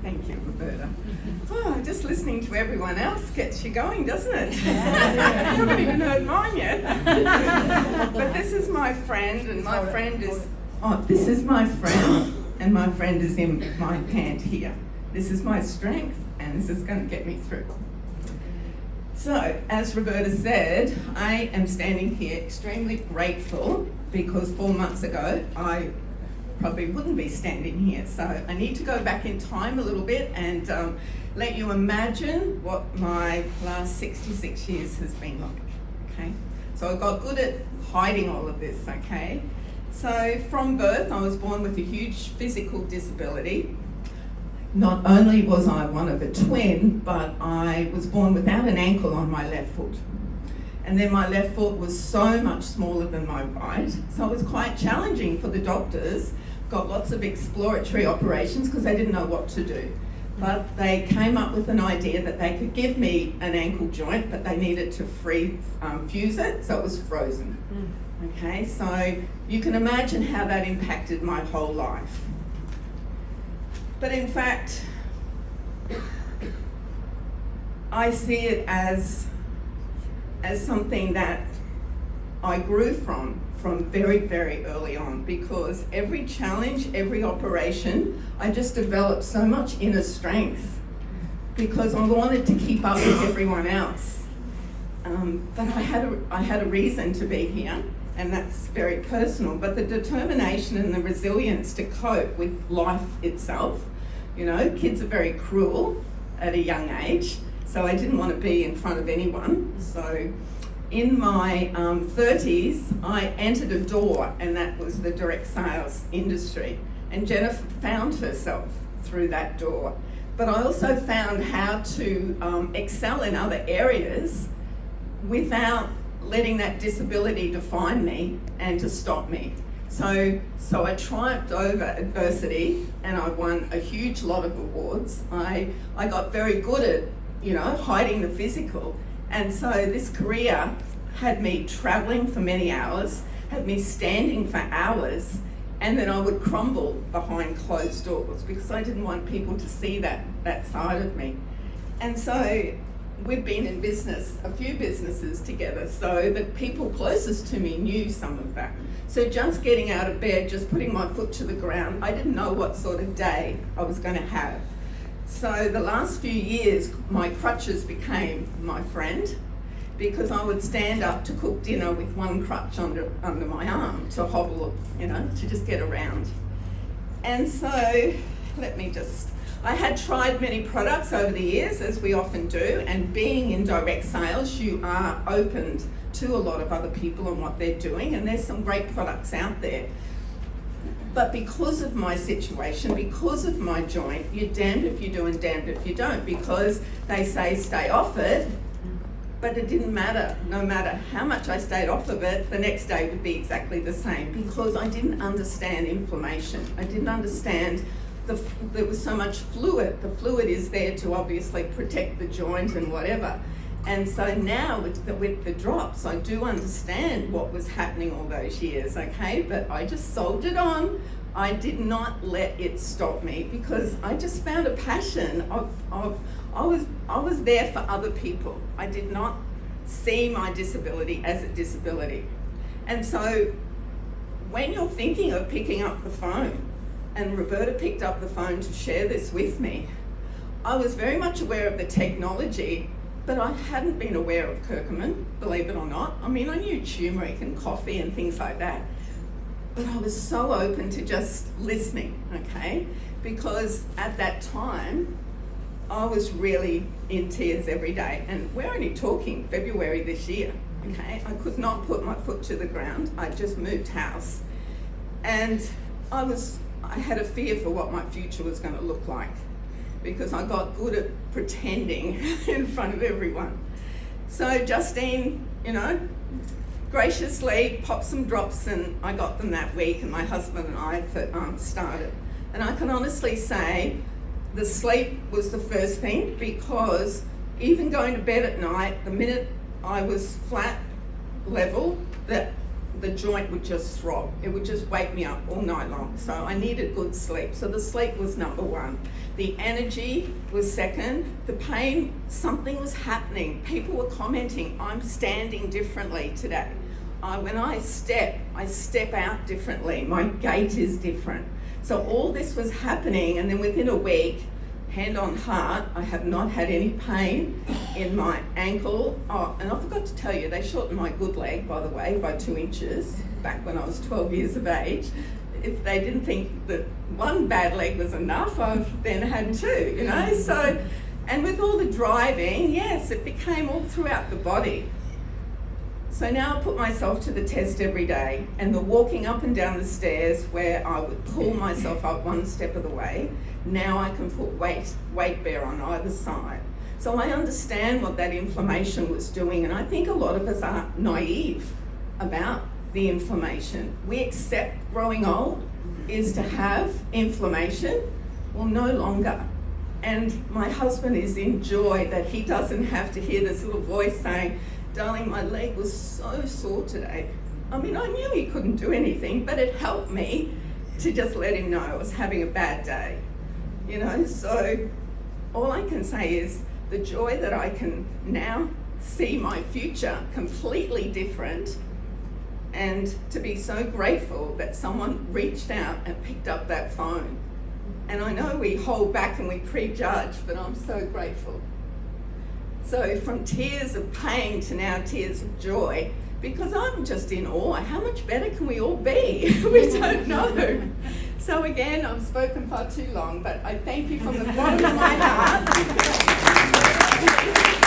Thank you, Roberta. Oh, just listening to everyone else gets you going, doesn't it? I haven't even heard mine yet. But this is my friend, and my friend is... Oh, this is my friend, and my friend is in my hand here. This is my strength, and this is going to get me through. So, as Roberta said, I am standing here extremely grateful because 4 months ago, I probably wouldn't be standing here. So I need to go back in time a little bit and let you imagine what my last 66 years has been like, okay? So I got good at hiding all of this, okay? So from birth, I was born with a huge physical disability. Not only was I one of a twin, but I was born without an ankle on my left foot. And then my left foot was so much smaller than my right, so it was quite challenging for the doctors. Got lots of exploratory operations because they didn't know what to do. But they came up with an idea that they could give me an ankle joint, but they needed to fuse it, so it was frozen. Okay, so you can imagine how that impacted my whole life. But in fact, I see it as something that I grew from very, very early on, because every challenge, every operation, I just developed so much inner strength because I wanted to keep up with everyone else. But I had a reason to be here, and that's very personal, but the determination and the resilience to cope with life itself. You know, kids are very cruel at a young age, so I didn't want to be in front of anyone. So in my 30s, I entered a door, and that was the direct sales industry. And Jennifer found herself through that door. But I also found how to excel in other areas without letting that disability define me and to stop me. So I triumphed over adversity, and I won a huge lot of awards. I got very good at, you know, hiding the physical. And so this career had me traveling for many hours, had me standing for hours, and then I would crumble behind closed doors because I didn't want people to see that side of me. And so we've been in business, a few businesses together, so the people closest to me knew some of that. So just getting out of bed, just putting my foot to the ground, I didn't know what sort of day I was going to have. So the last few years, my crutches became my friend, because I would stand up to cook dinner with one crutch under my arm to hobble, you know, to just get around. And so, I had tried many products over the years, as we often do, and being in direct sales, you are opened to a lot of other people and what they're doing, and there's some great products out there. But because of my situation, because of my joint, you're damned if you do and damned if you don't, because they say stay off it, but it didn't matter. No matter how much I stayed off of it, the next day would be exactly the same, because I didn't understand inflammation. I didn't understand there was so much fluid. The fluid is there to obviously protect the joint and whatever. And so now with the drops, I do understand what was happening all those years, okay? But I just soldiered on. I did not let it stop me, because I just found a passion I was there for other people. I did not see my disability as a disability. And so when you're thinking of picking up the phone, and Roberta picked up the phone to share this with me, I was very much aware of the technology, but I hadn't been aware of curcumin, believe it or not. I mean, I knew turmeric and coffee and things like that, but I was so open to just listening, okay? Because at that time, I was really in tears every day, and we're only talking February this year, okay? I could not put my foot to the ground. I just moved house, and I had a fear for what my future was going to look like, because I got good at pretending in front of everyone. So Justine, you know, graciously popped some drops, and I got them that week, and my husband and I started. And I can honestly say the sleep was the first thing, because even going to bed at night, the minute I was flat level, that the joint would just throb. It would just wake me up all night long. So I needed good sleep. So the sleep was number one. The energy was second. The pain, something was happening. People were commenting, I'm standing differently today. When I step out differently. My gait is different. So all this was happening, and then within a week, hand on heart, I have not had any pain in my ankle. Oh, and I forgot to tell you, they shortened my good leg, by the way, by 2 inches back when I was 12 years of age. If they didn't think that one bad leg was enough, I've then had two, you know. So, and with all the driving, yes, it became all throughout the body. So now I put myself to the test every day, and the walking up and down the stairs where I would pull myself up one step of the way, now I can put weight bear on either side. So I understand what that inflammation was doing, and I think a lot of us are naive about the inflammation. We accept growing old is to have inflammation. Well, no longer. And my husband is in joy that he doesn't have to hear this little voice saying, darling, my leg was so sore today. I mean, I knew he couldn't do anything, but it helped me to just let him know I was having a bad day. You know, so all I can say is the joy that I can now see my future completely different, and to be so grateful that someone reached out and picked up that phone. And I know we hold back and we prejudge, but I'm so grateful. So from tears of pain to now tears of joy, because I'm just in awe. How much better can we all be? We don't know. So again, I've spoken far too long, but I thank you from the bottom of my heart.